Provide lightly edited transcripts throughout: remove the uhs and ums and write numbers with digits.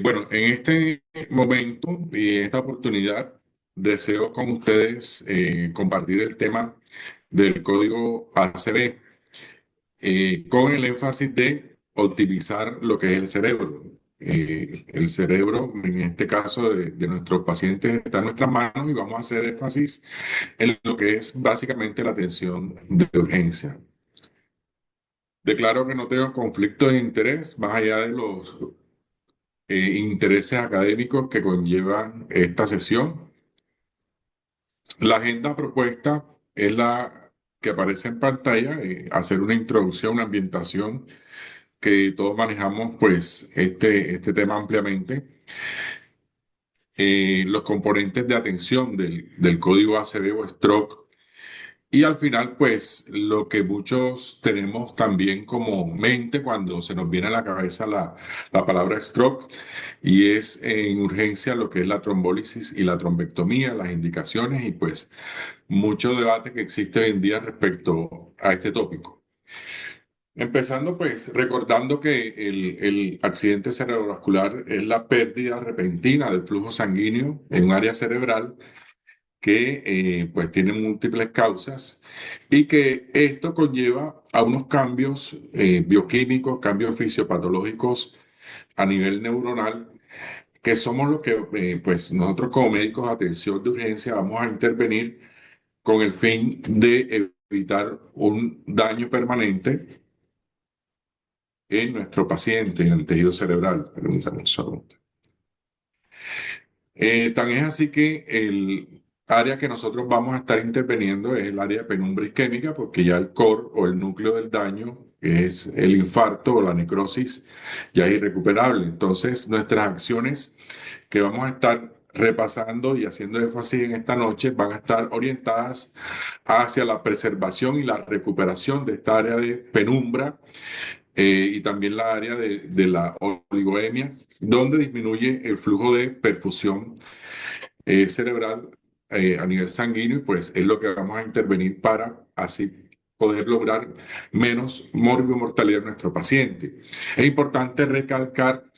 Bueno, en este momento y en esta oportunidad deseo con ustedes compartir el tema del código ACB con el énfasis de optimizar lo que es el cerebro. El cerebro, en este caso de nuestros pacientes, está en nuestras manos y vamos a hacer énfasis en lo que es básicamente la atención de urgencia. Declaro que no tengo conflicto de interés más allá de los intereses académicos que conllevan esta sesión. La agenda propuesta es la que aparece en pantalla, hacer una introducción, una ambientación que todos manejamos pues este tema ampliamente. Los componentes de atención del código ACD o stroke. Y al final, pues lo que muchos tenemos también como mente cuando se nos viene a la cabeza la palabra stroke, y es en urgencia lo que es la trombólisis y la trombectomía, las indicaciones y pues mucho debate que existe hoy en día respecto a este tópico. Empezando pues recordando que el accidente cerebrovascular es la pérdida repentina del flujo sanguíneo en un área cerebral que pues tiene múltiples causas y que esto conlleva a unos cambios bioquímicos, cambios fisiopatológicos a nivel neuronal, que somos los que pues nosotros como médicos de atención de urgencia vamos a intervenir con el fin de evitar un daño permanente en nuestro paciente, en el tejido cerebral. Permítame un segundo. Tan es así que el área que nosotros vamos a estar interviniendo es el área de penumbra isquémica, porque ya el core o el núcleo del daño, que es el infarto o la necrosis, ya es irrecuperable. Entonces, nuestras acciones que vamos a estar repasando y haciendo énfasis en esta noche van a estar orientadas hacia la preservación y la recuperación de esta área de penumbra y también la área de la oligoemia, donde disminuye el flujo de perfusión cerebral a nivel sanguíneo, y pues es lo que vamos a intervenir para así poder lograr menos mortalidad de nuestro paciente. Es importante recalcar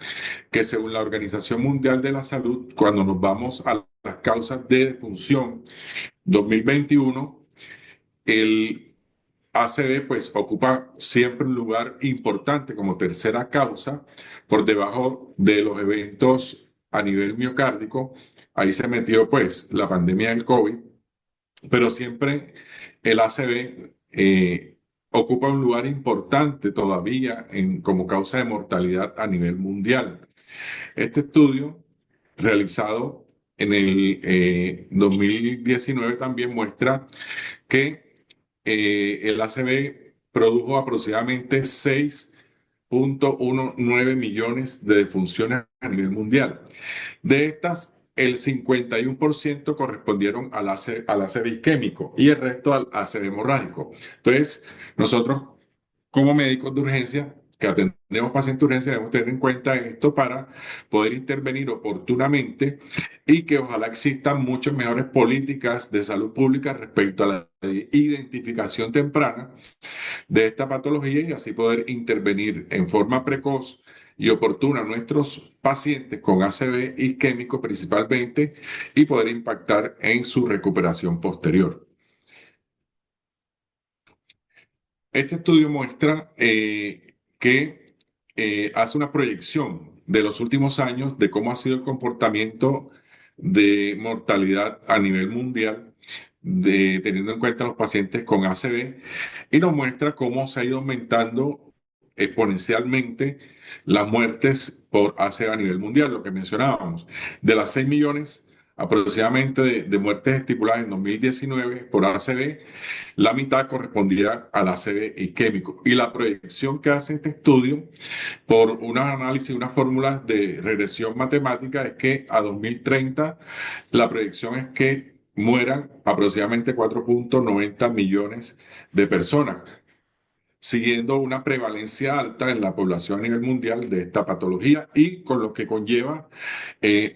que según la Organización Mundial de la Salud, cuando nos vamos a las causas de defunción 2021, el ACV pues ocupa siempre un lugar importante como tercera causa por debajo de los eventos a nivel miocárdico. Ahí se metió pues la pandemia del COVID, pero siempre el ACV ocupa un lugar importante todavía como causa de mortalidad a nivel mundial. Este estudio realizado en el 2019 también muestra que el ACV produjo aproximadamente 6,19 millones de defunciones a nivel mundial. De estas, el 51% correspondieron al ACV isquémico y el resto al ACV hemorrágico. Entonces, nosotros como médicos de urgencia que atendemos pacientes de urgencia debemos tener en cuenta esto para poder intervenir oportunamente y que ojalá existan muchas mejores políticas de salud pública respecto a la identificación temprana de esta patología y así poder intervenir en forma precoz y oportuna a nuestros pacientes con ACV isquémico principalmente y poder impactar en su recuperación posterior. Este estudio muestra que hace una proyección de los últimos años de cómo ha sido el comportamiento de mortalidad a nivel mundial, teniendo en cuenta los pacientes con ACV, y nos muestra cómo se ha ido aumentando exponencialmente las muertes por ACV a nivel mundial, lo que mencionábamos. De las 6 millones aproximadamente de muertes estipuladas en 2019 por ACV, la mitad correspondía al ACV isquémico. Y la proyección que hace este estudio por unos análisis, unas fórmulas de regresión matemática, es que a 2030 la proyección es que mueran aproximadamente 4,90 millones de personas, siguiendo una prevalencia alta en la población a nivel mundial de esta patología y con lo que conlleva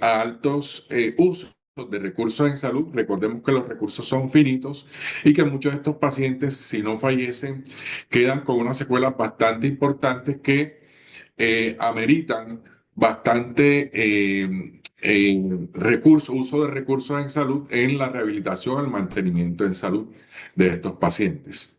a altos usos de recursos en salud. Recordemos que los recursos son finitos y que muchos de estos pacientes, si no fallecen, quedan con unas secuelas bastante importantes que ameritan bastante uso de recursos en salud en la rehabilitación, el mantenimiento en salud de estos pacientes.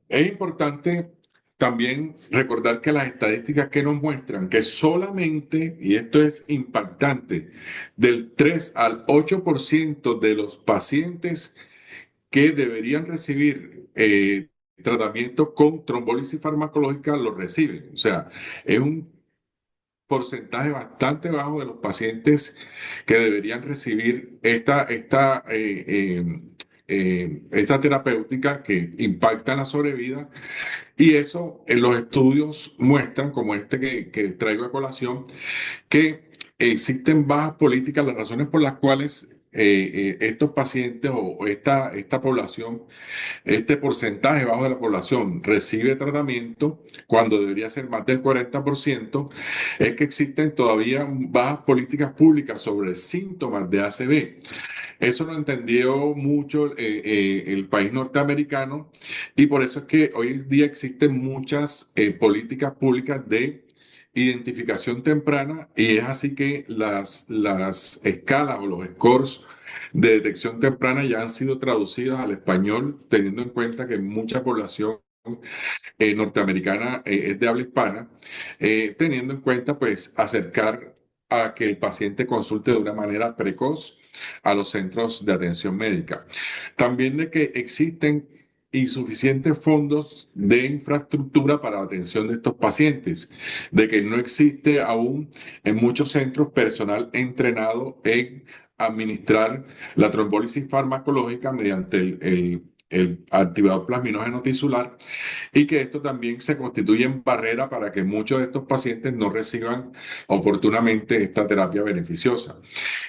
Es importante también recordar que las estadísticas que nos muestran que solamente, y esto es impactante, del 3 al 8% de los pacientes que deberían recibir tratamiento con trombólisis farmacológica lo reciben. O sea, es un porcentaje bastante bajo de los pacientes que deberían recibir esta terapéutica que impacta en la sobrevida. Y eso en los estudios muestran, como este que traigo a colación, que existen bajas políticas, las razones por las cuales estos pacientes o esta población, este porcentaje bajo de la población recibe tratamiento cuando debería ser más del 40%, es que existen todavía bajas políticas públicas sobre síntomas de ACV. Eso lo entendió mucho el país norteamericano y por eso es que hoy en día existen muchas políticas públicas de identificación temprana y es así que las escalas o los scores de detección temprana ya han sido traducidas al español, teniendo en cuenta que mucha población norteamericana es de habla hispana, teniendo en cuenta pues acercar a que el paciente consulte de una manera precoz a los centros de atención médica. También de que existen insuficientes fondos de infraestructura para la atención de estos pacientes, de que no existe aún en muchos centros personal entrenado en administrar la trombólisis farmacológica mediante el activador plasminógeno tisular y que esto también se constituye en barrera para que muchos de estos pacientes no reciban oportunamente esta terapia beneficiosa.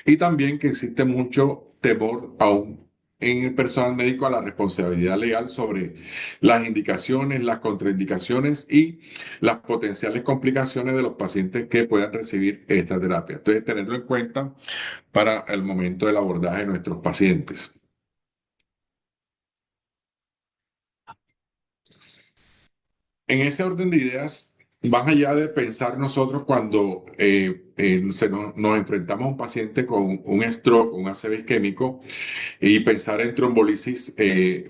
Y también que existe mucho temor aún en el personal médico a la responsabilidad legal sobre las indicaciones, las contraindicaciones y las potenciales complicaciones de los pacientes que puedan recibir esta terapia. Entonces, tenerlo en cuenta para el momento del abordaje de nuestros pacientes. En ese orden de ideas, más allá de pensar nosotros cuando nos enfrentamos a un paciente con un stroke, un ACV isquémico, y pensar en trombolisis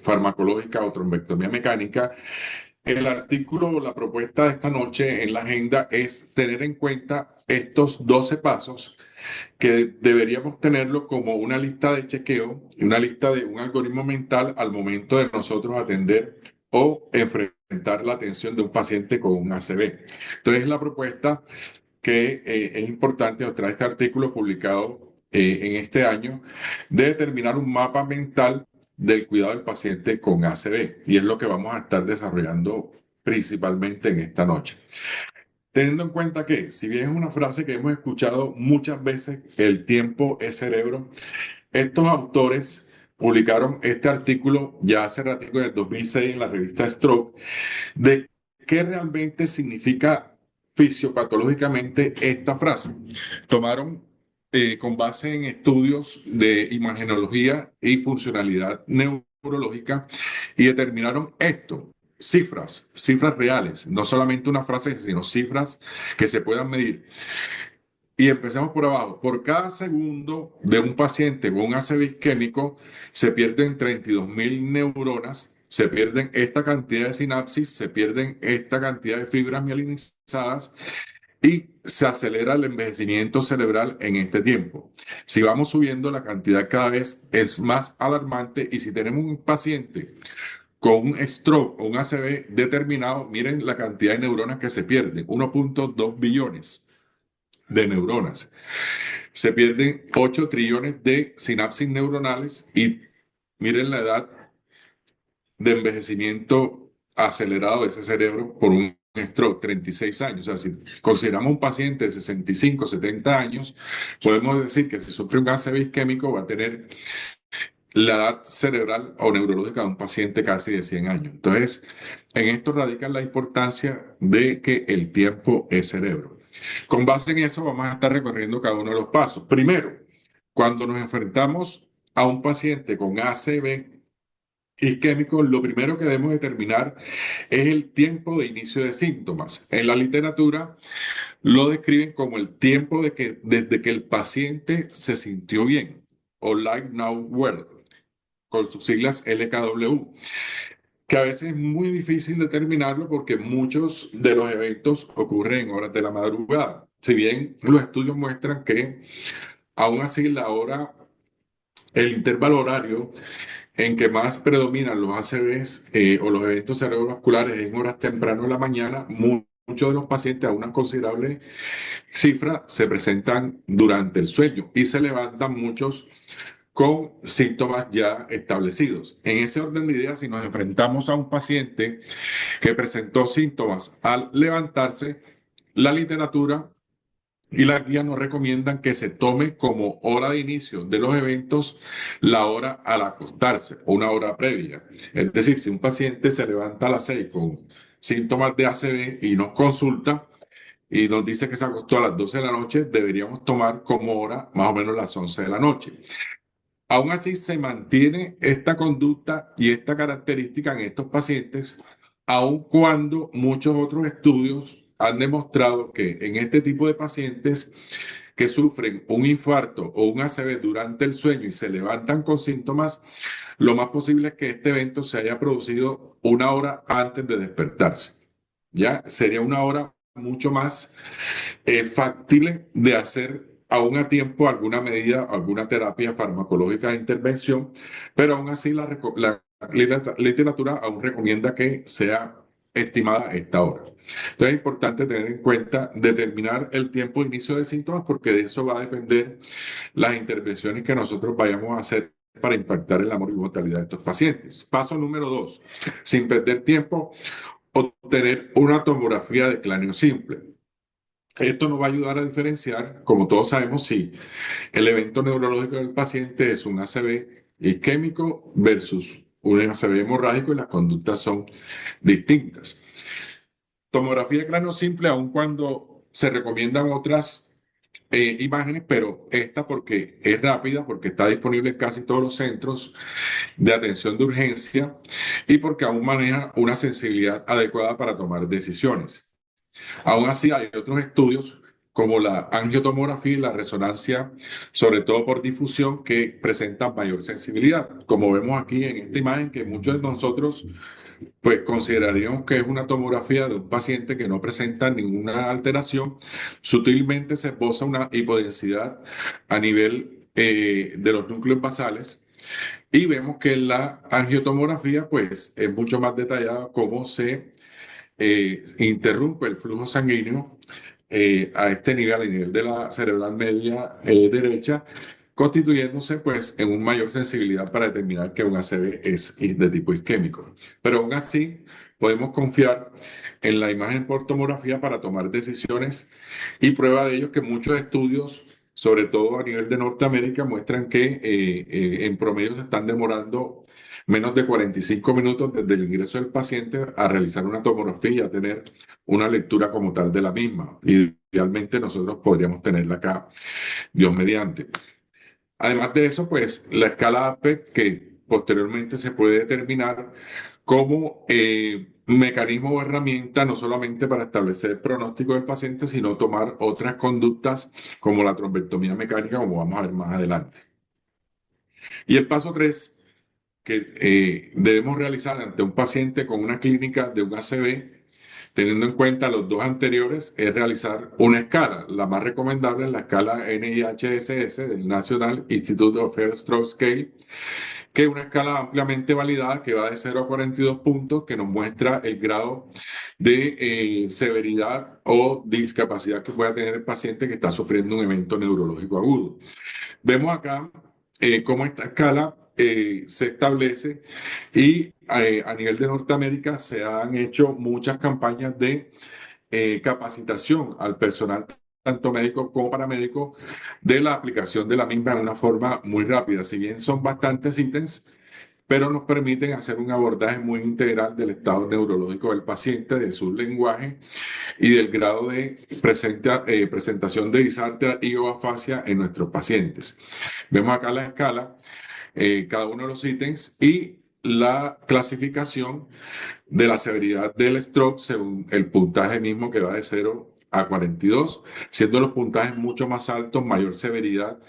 farmacológica o trombectomía mecánica, el artículo o la propuesta de esta noche en la agenda es tener en cuenta estos 12 pasos que deberíamos tenerlo como una lista de chequeo, una lista de un algoritmo mental al momento de nosotros atender o enfrentar la atención de un paciente con un ACV. Entonces, la propuesta que es importante, nos trae este artículo publicado en este año, de determinar un mapa mental del cuidado del paciente con ACV. Y es lo que vamos a estar desarrollando principalmente en esta noche. Teniendo en cuenta que, si bien es una frase que hemos escuchado muchas veces, el tiempo es cerebro, estos autores publicaron este artículo ya hace ratico, en el 2006, en la revista Stroke, de qué realmente significa fisiopatológicamente esta frase. Tomaron con base en estudios de imagenología y funcionalidad neurológica y determinaron esto. Cifras reales, no solamente una frase, sino cifras que se puedan medir. Y empecemos por abajo. Por cada segundo de un paciente con un ACV isquémico se pierden 32.000 neuronas, se pierden esta cantidad de sinapsis, se pierden esta cantidad de fibras mielinizadas y se acelera el envejecimiento cerebral en este tiempo. Si vamos subiendo, la cantidad cada vez es más alarmante y si tenemos un paciente con un stroke o un ACV determinado, miren la cantidad de neuronas que se pierden, 1.2 billones de neuronas. Se pierden 8 trillones de sinapsis neuronales y miren la edad de envejecimiento acelerado de ese cerebro por un stroke, 36 años. O sea, si consideramos un paciente de 65, 70 años, podemos decir que si sufre un ACV isquémico va a tener la edad cerebral o neurológica de un paciente casi de 100 años. Entonces, en esto radica la importancia de que el tiempo es cerebro. Con base en eso, vamos a estar recorriendo cada uno de los pasos. Primero, cuando nos enfrentamos a un paciente con ACV isquémico, lo primero que debemos determinar es el tiempo de inicio de síntomas. En la literatura lo describen como el tiempo desde que el paciente se sintió bien, o Like Now Well, con sus siglas LKW, que a veces es muy difícil determinarlo porque muchos de los eventos ocurren en horas de la madrugada. Si bien los estudios muestran que aún así el intervalo horario en que más predominan los ACVs o los eventos cerebrovasculares en horas temprano de la mañana, muchos de los pacientes a una considerable cifra se presentan durante el sueño y se levantan muchos con síntomas ya establecidos. En ese orden de ideas, si nos enfrentamos a un paciente que presentó síntomas al levantarse, la literatura y la guía nos recomiendan que se tome como hora de inicio de los eventos la hora al acostarse o una hora previa. Es decir, si un paciente se levanta a las 6 con síntomas de ACV y nos consulta y nos dice que se acostó a las 12 de la noche, deberíamos tomar como hora más o menos las 11 de la noche. Aún así, se mantiene esta conducta y esta característica en estos pacientes, aun cuando muchos otros estudios han demostrado que en este tipo de pacientes que sufren un infarto o un ACV durante el sueño y se levantan con síntomas, lo más posible es que este evento se haya producido una hora antes de despertarse. Ya sería una hora mucho más factible de hacer aún a tiempo alguna medida, alguna terapia farmacológica de intervención, pero aún así la literatura aún recomienda que sea estimada esta hora. Entonces es importante tener en cuenta determinar el tiempo de inicio de síntomas porque de eso va a depender las intervenciones que nosotros vayamos a hacer para impactar en la mortalidad de estos pacientes. Paso número 2, sin perder tiempo, obtener una tomografía de cráneo simple. Esto nos va a ayudar a diferenciar, como todos sabemos, si el evento neurológico del paciente es un ACV isquémico versus un ACV hemorrágico y las conductas son distintas. Tomografía de cráneo simple, aun cuando se recomiendan otras imágenes, pero esta porque es rápida, porque está disponible en casi todos los centros de atención de urgencia y porque aún maneja una sensibilidad adecuada para tomar decisiones. Aún así, hay otros estudios como la angiotomografía y la resonancia, sobre todo por difusión, que presentan mayor sensibilidad. Como vemos aquí en esta imagen, que muchos de nosotros pues consideraríamos que es una tomografía de un paciente que no presenta ninguna alteración, sutilmente se esboza una hipodensidad a nivel de los núcleos basales y vemos que en la angiotomografía pues es mucho más detallada cómo se interrumpe el flujo sanguíneo a este nivel, al nivel de la cerebral media derecha, constituyéndose pues en una mayor sensibilidad para determinar que un ACV es de tipo isquémico. Pero aún así podemos confiar en la imagen por tomografía para tomar decisiones y prueba de ello que muchos estudios, sobre todo a nivel de Norteamérica, muestran que en promedio se están demorando menos de 45 minutos desde el ingreso del paciente a realizar una tomografía y a tener una lectura como tal de la misma. Idealmente nosotros podríamos tenerla acá, Dios mediante. Además de eso, pues la escala APEC, que posteriormente se puede determinar como mecanismo o herramienta no solamente para establecer el pronóstico del paciente, sino tomar otras conductas como la trombectomía mecánica, como vamos a ver más adelante. Y el paso 3 que debemos realizar ante un paciente con una clínica de un ACV, teniendo en cuenta los dos anteriores, es realizar una escala. La más recomendable es la escala NIHSS del National Institute of Health Stroke Scale, que es una escala ampliamente validada que va de 0 a 42 puntos, que nos muestra el grado de severidad o discapacidad que pueda tener el paciente que está sufriendo un evento neurológico agudo. Vemos acá cómo esta escala se establece y a nivel de Norteamérica se han hecho muchas campañas de capacitación al personal tanto médicos como paramédicos, de la aplicación de la misma de una forma muy rápida. Si bien son bastantes ítems, pero nos permiten hacer un abordaje muy integral del estado neurológico del paciente, de su lenguaje y del grado de presentación de disartria y o afasia en nuestros pacientes. Vemos acá la escala, cada uno de los ítems y la clasificación de la severidad del stroke según el puntaje mismo que va de 0 a 42, siendo los puntajes mucho más altos, mayor severidad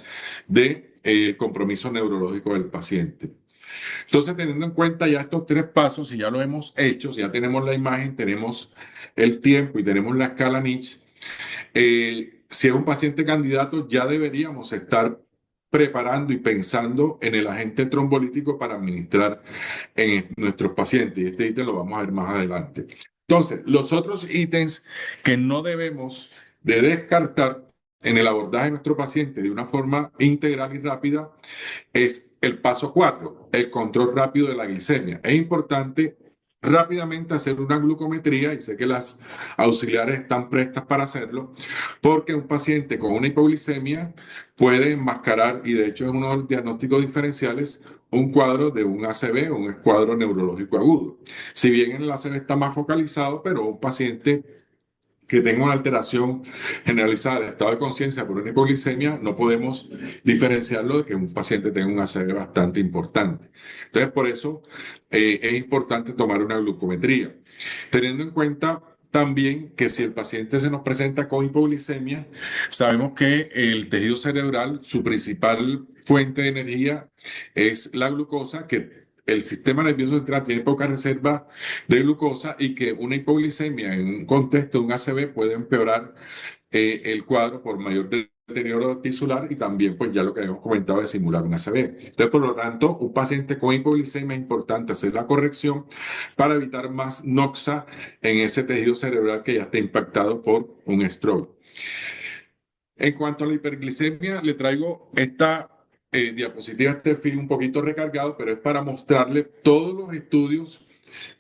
de compromiso neurológico del paciente. Entonces, teniendo en cuenta ya estos tres pasos, si ya lo hemos hecho, si ya tenemos la imagen, tenemos el tiempo y tenemos la escala Niche, si es un paciente candidato, ya deberíamos estar preparando y pensando en el agente trombolítico para administrar en nuestros pacientes. Y este ítem lo vamos a ver más adelante. Entonces, los otros ítems que no debemos de descartar en el abordaje de nuestro paciente de una forma integral y rápida es el paso 4, el control rápido de la glicemia. Es importante rápidamente hacer una glucometría, y sé que las auxiliares están prestas para hacerlo, porque un paciente con una hipoglicemia puede enmascarar, y de hecho es uno de los diagnósticos diferenciales, un cuadro de un ACV, un cuadro neurológico agudo. Si bien en el ACV está más focalizado, pero un paciente que tenga una alteración generalizada del estado de conciencia por una hipoglicemia, no podemos diferenciarlo de que un paciente tenga un ACV bastante importante. Entonces, por eso es importante tomar una glucometría, teniendo en cuenta también que si el paciente se nos presenta con hipoglicemia, sabemos que el tejido cerebral, su principal fuente de energía es la glucosa, que el sistema nervioso central tiene poca reserva de glucosa y que una hipoglicemia en un contexto de un ACV puede empeorar el cuadro por mayor deterioro tisular y también, pues ya lo que habíamos comentado, de simular un ACV. Entonces, por lo tanto, un paciente con hipoglicemia es importante hacer la corrección para evitar más noxa en ese tejido cerebral que ya está impactado por un stroke. En cuanto a la hiperglicemia, le traigo esta diapositiva, este film un poquito recargado, pero es para mostrarle todos los estudios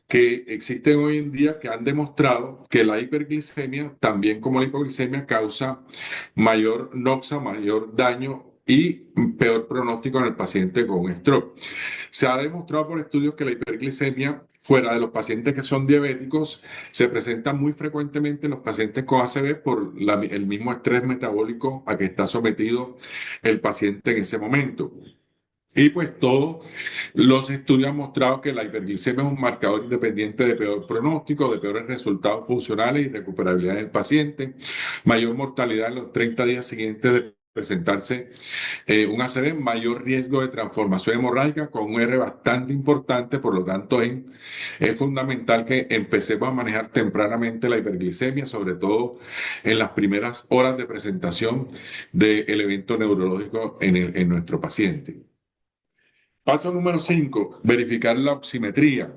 que existen hoy en día que han demostrado que la hiperglicemia, también como la hipoglicemia, causa mayor noxa, mayor daño y peor pronóstico en el paciente con stroke. Se ha demostrado por estudios que la hiperglicemia, fuera de los pacientes que son diabéticos, se presenta muy frecuentemente en los pacientes con ACV por el mismo estrés metabólico a que está sometido el paciente en ese momento. Y pues todos los estudios han mostrado que la hiperglicemia es un marcador independiente de peor pronóstico, de peores resultados funcionales y recuperabilidad del paciente, mayor mortalidad en los 30 días siguientes de presentarse un ACV, mayor riesgo de transformación hemorrágica con un R bastante importante. Por lo tanto es fundamental que empecemos a manejar tempranamente la hiperglicemia, sobre todo en las primeras horas de presentación del evento neurológico en nuestro paciente. Paso número 5, verificar la oximetría.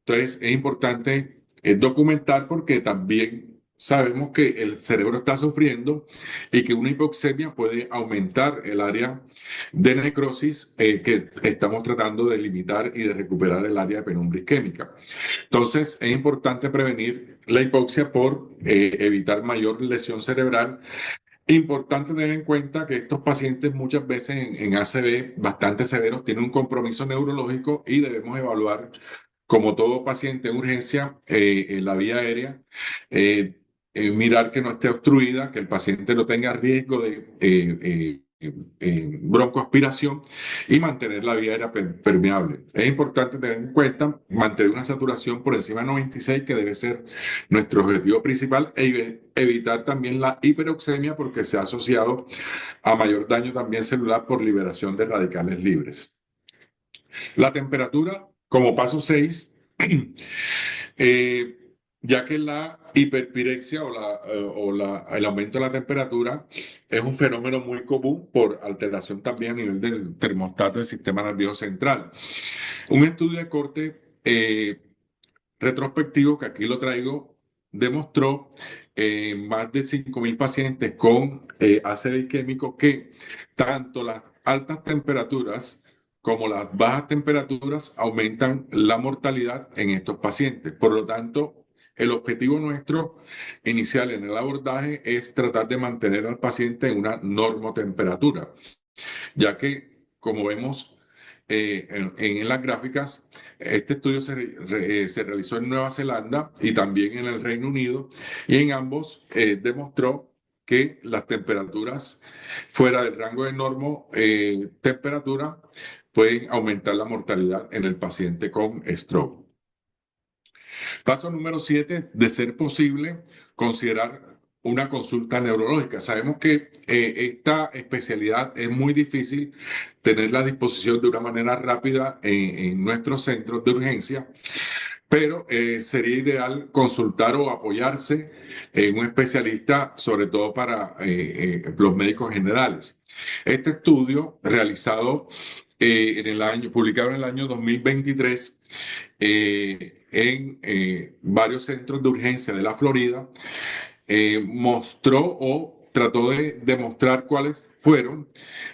Entonces, es importante documentar porque también sabemos que el cerebro está sufriendo y que una hipoxemia puede aumentar el área de necrosis que estamos tratando de limitar y de recuperar el área de penumbra isquémica. Entonces, es importante prevenir la hipoxia por evitar mayor lesión cerebral. Importante tener en cuenta que estos pacientes muchas veces en ACV bastante severos tienen un compromiso neurológico y debemos evaluar, como todo paciente en urgencia, en la vía aérea, mirar que no esté obstruida, que el paciente no tenga riesgo de broncoaspiración y mantener la vía aérea permeable. Es importante tener en cuenta mantener una saturación por encima de 96, que debe ser nuestro objetivo principal, e evitar también la hiperoxemia porque se ha asociado a mayor daño también celular por liberación de radicales libres. La temperatura, como paso 6, ya que la hiperpirexia el aumento de la temperatura es un fenómeno muy común por alteración también a nivel del termostato del sistema nervioso central. Un estudio de corte retrospectivo, que aquí lo traigo, demostró en más de 5.000 pacientes con ácido isquémico que tanto las altas temperaturas como las bajas temperaturas aumentan la mortalidad en estos pacientes. Por lo tanto, el objetivo nuestro inicial en el abordaje es tratar de mantener al paciente en una normotemperatura, ya que, como vemos en las gráficas, este estudio se realizó en Nueva Zelanda y también en el Reino Unido, y en ambos demostró que las temperaturas fuera del rango de temperatura pueden aumentar la mortalidad en el paciente con stroke. Paso número 7, de ser posible, considerar una consulta neurológica. Sabemos que esta especialidad es muy difícil tenerla a disposición de una manera rápida en nuestros centros de urgencia, pero sería ideal consultar o apoyarse en un especialista, sobre todo para los médicos generales. Este estudio realizado publicado en el año 2023 en varios centros de urgencia de la Florida, mostró o trató de demostrar cuáles fueron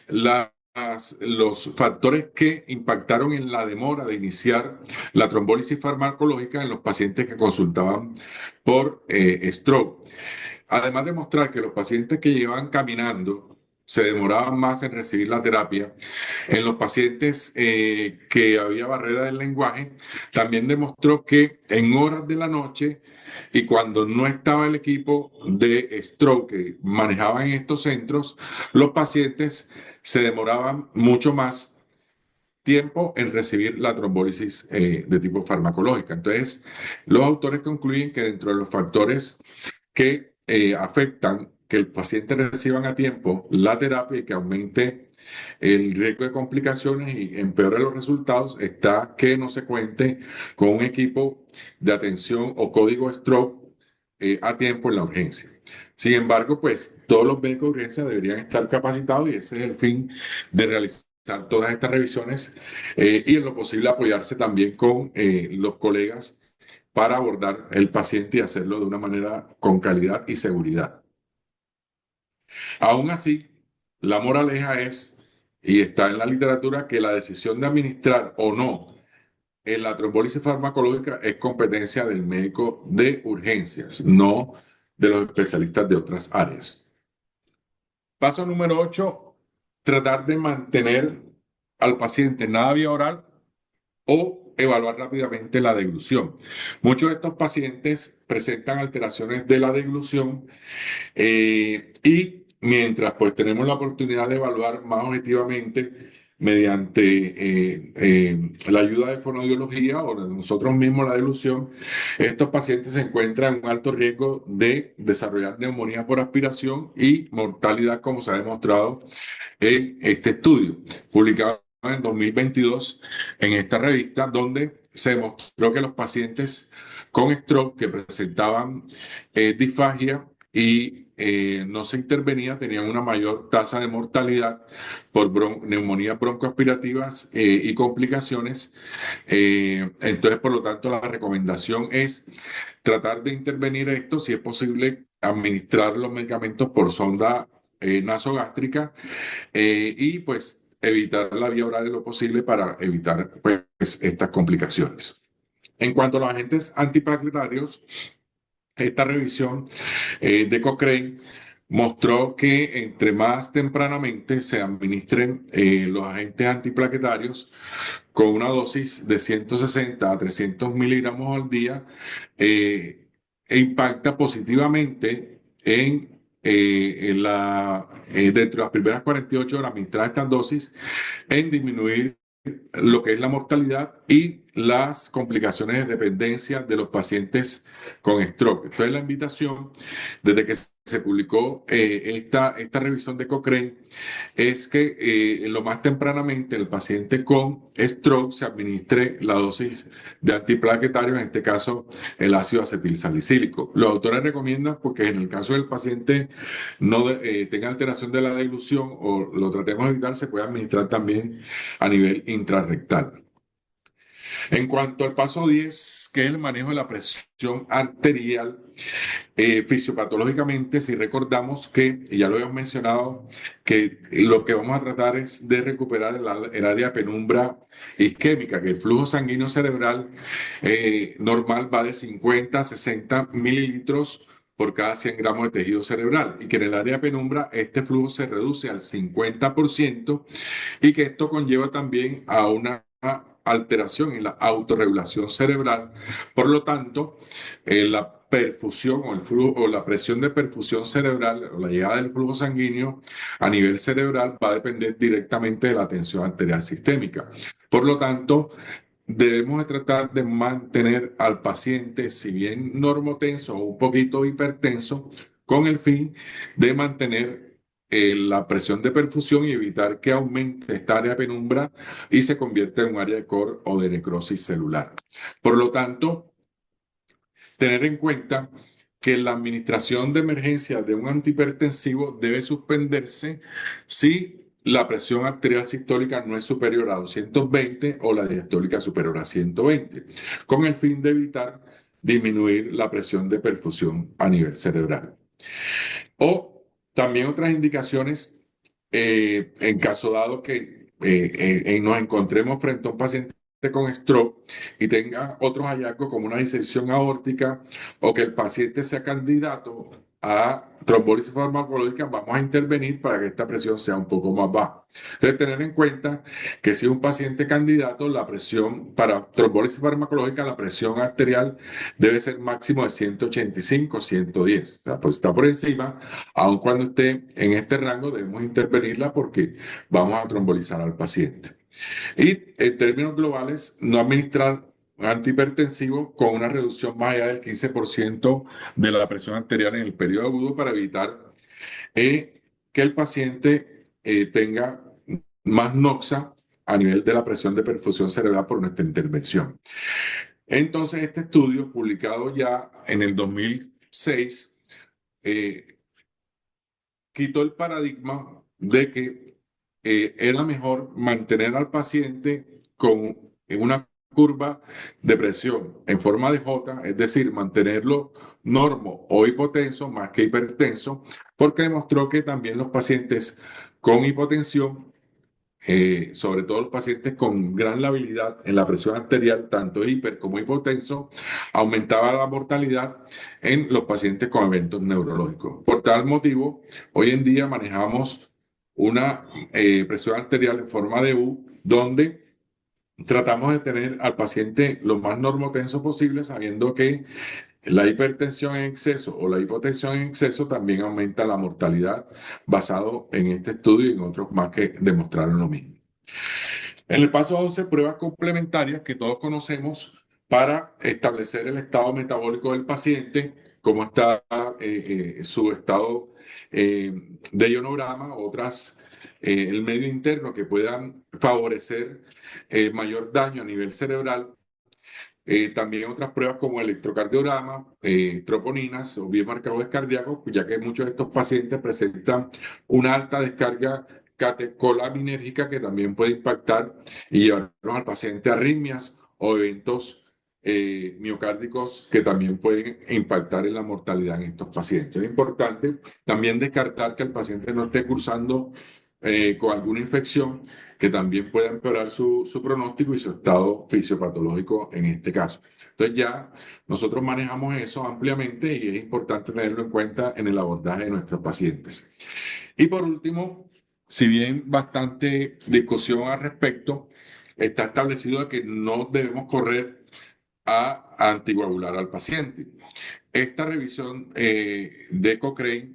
los factores que impactaron en la demora de iniciar la trombólisis farmacológica en los pacientes que consultaban por stroke. Además de mostrar que los pacientes que llevaban caminando se demoraban más en recibir la terapia, en los pacientes que había barrera del lenguaje, también demostró que en horas de la noche y cuando no estaba el equipo de stroke que manejaban en estos centros, los pacientes se demoraban mucho más tiempo en recibir la trombólisis de tipo farmacológica. Entonces, los autores concluyen que dentro de los factores que afectan que el paciente reciban a tiempo la terapia y que aumente el riesgo de complicaciones y empeore los resultados, está que no se cuente con un equipo de atención o código stroke a tiempo en la urgencia. Sin embargo, pues todos los médicos de urgencia deberían estar capacitados y ese es el fin de realizar todas estas revisiones y en lo posible apoyarse también con los colegas para abordar el paciente y hacerlo de una manera con calidad y seguridad. Aún así, la moraleja es, y está en la literatura, que la decisión de administrar o no en la trombólisis farmacológica es competencia del médico de urgencias, no de los especialistas de otras áreas. Paso número 8, tratar de mantener al paciente nada vía oral o evaluar rápidamente la deglución. Muchos de estos pacientes presentan alteraciones de la deglución y mientras pues tenemos la oportunidad de evaluar más objetivamente mediante la ayuda de fonoaudiología o de nosotros mismos la deglución, estos pacientes se encuentran en un alto riesgo de desarrollar neumonía por aspiración y mortalidad, como se ha demostrado en este estudio, publicado en 2022 en esta revista, donde se demostró que los pacientes con stroke que presentaban disfagia y no se intervenía tenían una mayor tasa de mortalidad por neumonías broncoaspirativas y complicaciones. Entonces, por lo tanto, la recomendación es tratar de intervenir esto, si es posible, administrar los medicamentos por sonda nasogástrica y pues evitar la vía oral en lo posible para evitar pues estas complicaciones. En cuanto a los agentes antiplaquetarios, esta revisión de Cochrane mostró que entre más tempranamente se administren los agentes antiplaquetarios con una dosis de 160 a 300 miligramos al día, impacta positivamente dentro de las primeras 48 horas administrar estas dosis en disminuir lo que es la mortalidad y las complicaciones de dependencia de los pacientes con stroke. Entonces, la invitación, desde que se publicó esta revisión de Cochrane, es que lo más tempranamente el paciente con stroke se administre la dosis de antiplaquetarios, en este caso el ácido acetilsalicílico. Los autores recomiendan porque en el caso del paciente no tenga alteración de la deglución o lo tratemos de evitar, se puede administrar también a nivel intrarrectal. En cuanto al paso 10, que es el manejo de la presión arterial, fisiopatológicamente, si recordamos que, y ya lo habíamos mencionado, que lo que vamos a tratar es de recuperar el área de penumbra isquémica, que el flujo sanguíneo cerebral normal va de 50 a 60 mililitros por cada 100 gramos de tejido cerebral, y que en el área de penumbra este flujo se reduce al 50%, y que esto conlleva también a una alteración en la autorregulación cerebral. Por lo tanto, la perfusión o el flujo o la presión de perfusión cerebral o la llegada del flujo sanguíneo a nivel cerebral va a depender directamente de la tensión arterial sistémica. Por lo tanto, debemos de tratar de mantener al paciente, si bien normotenso o un poquito hipertenso, con el fin de mantener la presión de perfusión y evitar que aumente esta área de penumbra y se convierta en un área de COR o de necrosis celular. Por lo tanto, tener en cuenta que la administración de emergencia de un antihipertensivo debe suspenderse si la presión arterial sistólica no es superior a 220 o la diastólica superior a 120, con el fin de evitar disminuir la presión de perfusión a nivel cerebral. O también otras indicaciones en caso dado que nos encontremos frente a un paciente con stroke y tenga otros hallazgos como una disección aórtica o que el paciente sea candidato a trombólisis farmacológica, vamos a intervenir para que esta presión sea un poco más baja. Entonces, tener en cuenta que si un paciente candidato, la presión para trombólisis farmacológica, la presión arterial debe ser máximo de 185, 110. O sea, pues está por encima, aun cuando esté en este rango, debemos intervenirla porque vamos a trombolizar al paciente. Y en términos globales, no administrar antihipertensivo con una reducción más allá del 15% de la presión arterial en el periodo agudo para evitar que el paciente tenga más noxa a nivel de la presión de perfusión cerebral por nuestra intervención. Entonces, este estudio, publicado ya en el 2006, eh, quitó el paradigma de que era mejor mantener al paciente en una curva de presión en forma de J, es decir, mantenerlo normo o hipotenso más que hipertenso, porque demostró que también los pacientes con hipotensión, sobre todo los pacientes con gran labilidad en la presión arterial, tanto hiper como hipotenso, aumentaba la mortalidad en los pacientes con eventos neurológicos. Por tal motivo, hoy en día manejamos una presión arterial en forma de U, donde tratamos de tener al paciente lo más normotenso posible, sabiendo que la hipertensión en exceso o la hipotensión en exceso también aumenta la mortalidad, basado en este estudio y en otros más que demostraron lo mismo. En el paso 11, pruebas complementarias que todos conocemos para establecer el estado metabólico del paciente, cómo está su estado de ionograma, otras, el medio interno que puedan favorecer mayor daño a nivel cerebral. También otras pruebas como electrocardiograma, troponinas o biomarcadores cardíacos, ya que muchos de estos pacientes presentan una alta descarga catecolaminérgica que también puede impactar y llevarnos al paciente a arritmias o eventos miocárdicos que también pueden impactar en la mortalidad en estos pacientes. Es importante también descartar que el paciente no esté cursando con alguna infección que también pueda empeorar su pronóstico y su estado fisiopatológico en este caso. Entonces ya nosotros manejamos eso ampliamente y es importante tenerlo en cuenta en el abordaje de nuestros pacientes. Y por último, si bien bastante discusión al respecto, está establecido que no debemos correr a anticoagular al paciente. Esta revisión de Cochrane,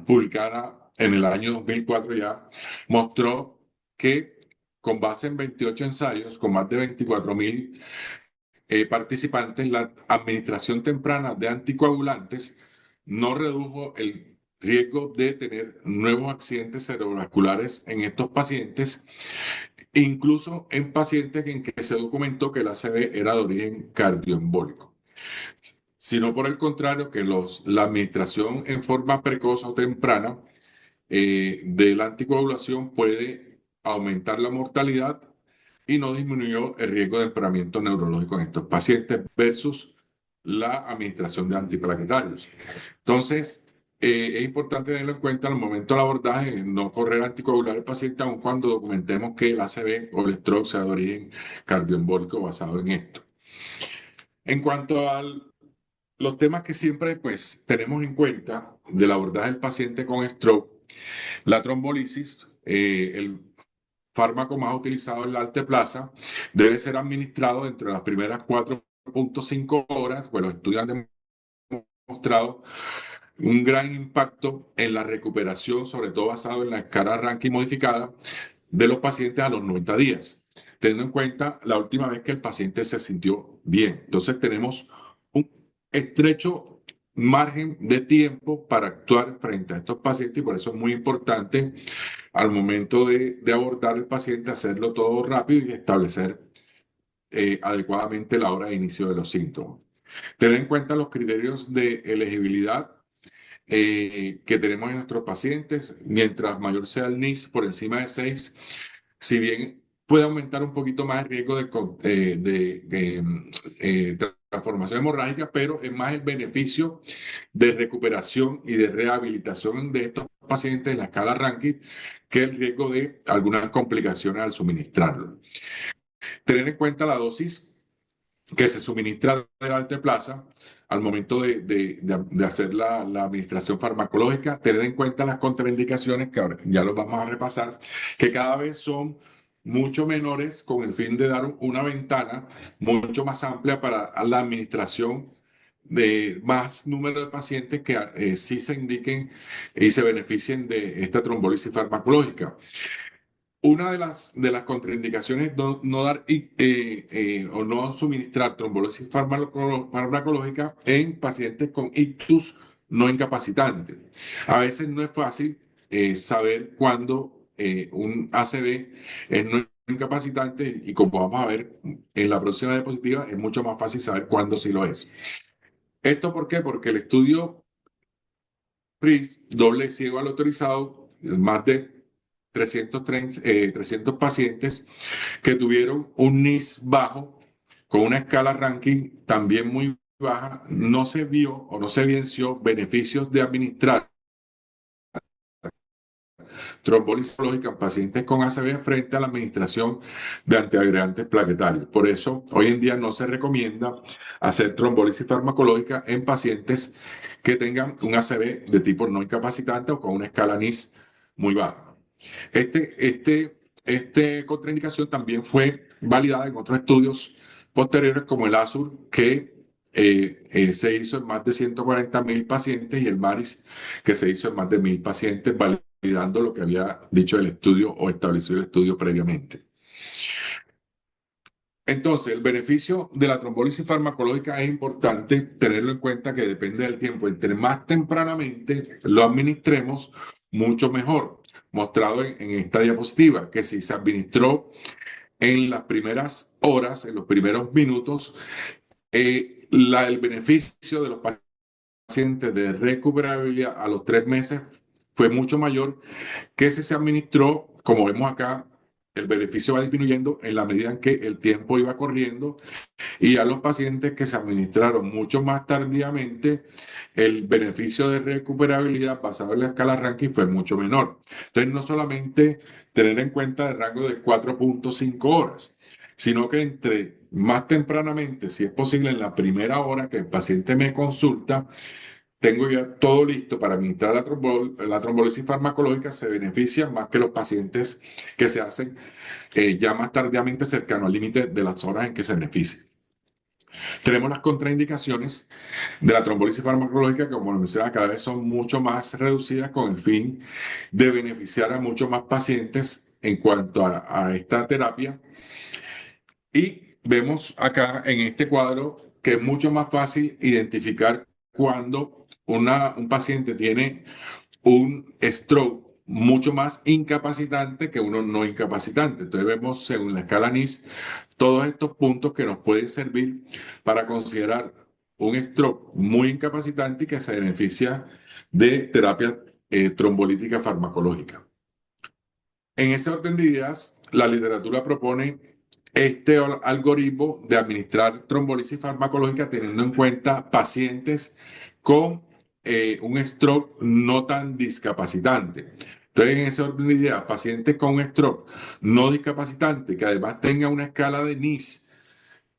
publicada en el año 2004 ya, mostró que con base en 28 ensayos, con más de 24.000 participantes, la administración temprana de anticoagulantes no redujo el riesgo de tener nuevos accidentes cerebrovasculares en estos pacientes, incluso en pacientes en que se documentó que el ACV era de origen cardioembólico, sino por el contrario que la administración en forma precoz o temprana de la anticoagulación puede aumentar la mortalidad y no disminuyó el riesgo de empeoramiento neurológico en estos pacientes versus la administración de antiplaquetarios. Entonces, es importante tenerlo en cuenta al momento del abordaje, no correr a anticoagular al paciente, aun cuando documentemos que el ACV o el stroke sea de origen cardioembólico basado en esto. En cuanto a los temas que siempre pues, tenemos en cuenta del abordaje del paciente con stroke, la trombolisis, el fármaco más utilizado es la alteplasa, debe ser administrado dentro de las primeras 4.5 horas. Bueno, los estudios han demostrado un gran impacto en la recuperación, sobre todo basado en la escala Rankin modificada de los pacientes a los 90 días, teniendo en cuenta la última vez que el paciente se sintió bien. Entonces tenemos un estrecho margen de tiempo para actuar frente a estos pacientes y por eso es muy importante al momento de abordar el paciente hacerlo todo rápido y establecer adecuadamente la hora de inicio de los síntomas. Tener en cuenta los criterios de elegibilidad que tenemos en nuestros pacientes. Mientras mayor sea el NIS por encima de 6, si bien puede aumentar un poquito más el riesgo de transformación hemorrágica, pero es más el beneficio de recuperación y de rehabilitación de estos pacientes en la escala Rankin que el riesgo de algunas complicaciones al suministrarlo. Tener en cuenta la dosis que se suministra de la alteplasa al momento de hacer la administración farmacológica, tener en cuenta las contraindicaciones, que ahora ya los vamos a repasar, que cada vez son mucho menores con el fin de dar una ventana mucho más amplia para la administración de más número de pacientes que sí se indiquen y se beneficien de esta trombolisis farmacológica. Una de las contraindicaciones es no dar o no suministrar trombolisis farmacológica en pacientes con ictus no incapacitante. A veces no es fácil saber cuándo un ACV es no incapacitante y como vamos a ver en la próxima diapositiva es mucho más fácil saber cuándo sí lo es. ¿Esto por qué? Porque el estudio PRIS, doble ciego al autorizado, más de 300 pacientes que tuvieron un NIS bajo con una escala Rankin también muy baja, no se vio o no se evidenció beneficios de administrar trombolisis lógica en pacientes con ACV frente a la administración de antiagregantes plaquetarios. Por eso, hoy en día no se recomienda hacer trombolisis farmacológica en pacientes que tengan un ACV de tipo no incapacitante o con una escala NIS muy baja. Esta contraindicación también fue validada en otros estudios posteriores como el ASUR, que se hizo en más de 140.000 pacientes, y el MARIS, que se hizo en más de 1.000 pacientes, validando lo que había dicho el estudio o establecido el estudio previamente. Entonces, el beneficio de la trombólisis farmacológica es importante tenerlo en cuenta, que depende del tiempo. Entre más tempranamente lo administremos, mucho mejor. Mostrado en esta diapositiva, que si se administró en las primeras horas, en los primeros minutos, el beneficio de los pacientes de recuperabilidad a los 3 meses fue mucho mayor que si se administró, como vemos acá, el beneficio va disminuyendo en la medida en que el tiempo iba corriendo, y a los pacientes que se administraron mucho más tardíamente, el beneficio de recuperabilidad basado en la escala Rankin fue mucho menor. Entonces, no solamente tener en cuenta el rango de 4.5 horas, sino que entre más tempranamente, si es posible, en la primera hora que el paciente me consulta, tengo ya todo listo para administrar la trombolisis farmacológica, se benefician más que los pacientes que se hacen ya más tardíamente, cercano al límite de las horas en que se benefician. Tenemos las contraindicaciones de la trombolisis farmacológica, que como lo mencionaba, cada vez son mucho más reducidas con el fin de beneficiar a muchos más pacientes en cuanto a esta terapia. Y vemos acá en este cuadro que es mucho más fácil identificar cuando un paciente tiene un stroke mucho más incapacitante que uno no incapacitante. Entonces vemos, según la escala NIS, todos estos puntos que nos pueden servir para considerar un stroke muy incapacitante y que se beneficia de terapia trombolítica farmacológica. En ese orden de ideas, la literatura propone este algoritmo de administrar trombolisis farmacológica teniendo en cuenta pacientes con un stroke no tan discapacitante. Entonces, en ese orden de ideas, pacientes con un stroke no discapacitante que además tenga una escala de NIS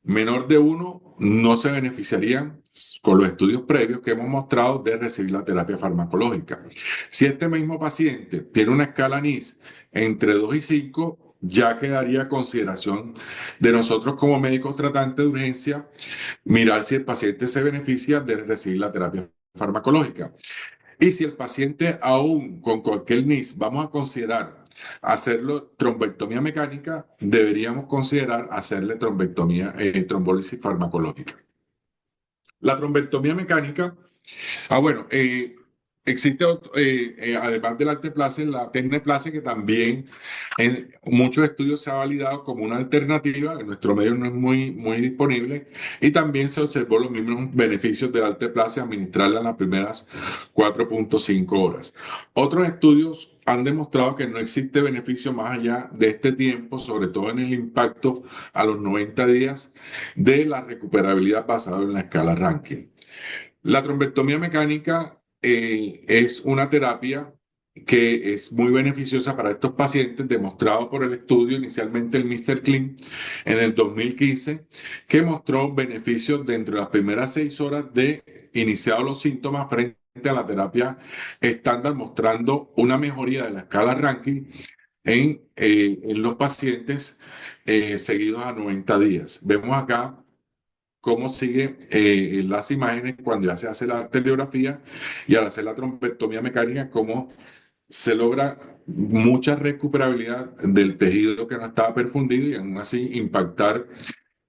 menor de 1 no se beneficiarían con los estudios previos que hemos mostrado de recibir la terapia farmacológica. Si este mismo paciente tiene una escala NIS entre 2 y 5, ya quedaría a consideración de nosotros como médicos tratantes de urgencia mirar si el paciente se beneficia de recibir la terapia farmacológica. Y si el paciente aún con cualquier NIS vamos a considerar hacerlo trombectomía mecánica, deberíamos considerar hacerle trombólisis farmacológica. La trombectomía mecánica, bueno, existe, además del alteplase, la tecneplase, que también en muchos estudios se ha validado como una alternativa, en nuestro medio no es muy disponible, y también se observó los mismos beneficios del alteplase administrarla en las primeras 4.5 horas. Otros estudios han demostrado que no existe beneficio más allá de este tiempo, sobre todo en el impacto a los 90 días de la recuperabilidad basada en la escala Rankin. La trombectomía mecánica es una terapia que es muy beneficiosa para estos pacientes, demostrado por el estudio inicialmente el Mr. Clean en el 2015, que mostró beneficios dentro de las primeras 6 horas de iniciados los síntomas frente a la terapia estándar, mostrando una mejoría de la escala Rankin en los pacientes seguidos a 90 días. Vemos acá cómo sigue las imágenes cuando ya se hace la arteriografía y al hacer la trombectomía mecánica, cómo se logra mucha recuperabilidad del tejido que no estaba perfundido y aún así impactar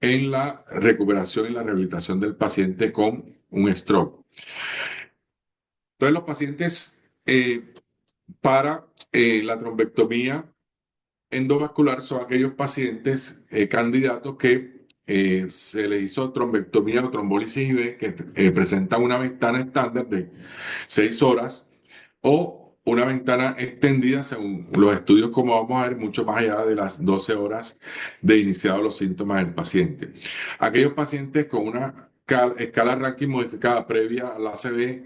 en la recuperación y la rehabilitación del paciente con un stroke. Entonces, los pacientes para la trombectomía endovascular son aquellos pacientes candidatos que se les hizo trombectomía o trombólisis IV que presentan una ventana estándar de 6 horas o una ventana extendida según los estudios, como vamos a ver, mucho más allá de las 12 horas de iniciados los síntomas del paciente. Aquellos pacientes con una escala Rankin modificada previa al ACV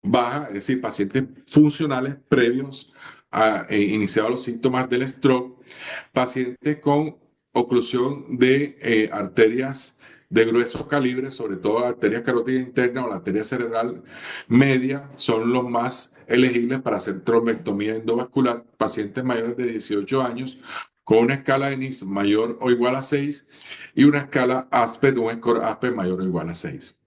baja, es decir, pacientes funcionales previos a iniciados los síntomas del stroke, pacientes con oclusión de arterias de gruesos calibres, sobre todo la arteria carótida interna o la arteria cerebral media, son los más elegibles para hacer trombectomía endovascular. Pacientes mayores de 18 años con una escala de NIS mayor o igual a 6 y una escala ASPE, un score ASPE mayor o igual a 6.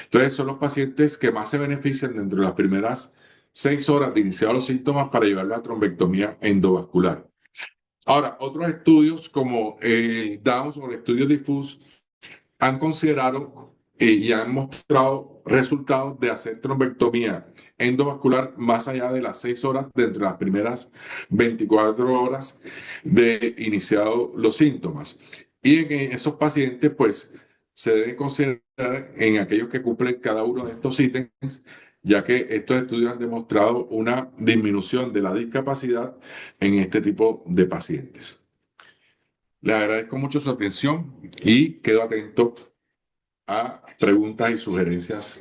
Entonces, son los pacientes que más se benefician dentro de las primeras 6 horas de iniciar los síntomas para llevar la trombectomía endovascular. Ahora, otros estudios como el Downs o el estudio Diffuse han considerado y han mostrado resultados de hacer trombectomía endovascular más allá de las 6 horas dentro de las primeras 24 horas de iniciado los síntomas. Y en esos pacientes, pues, se debe considerar en aquellos que cumplen cada uno de estos ítems, ya que estos estudios han demostrado una disminución de la discapacidad en este tipo de pacientes. Les agradezco mucho su atención y quedo atento a preguntas y sugerencias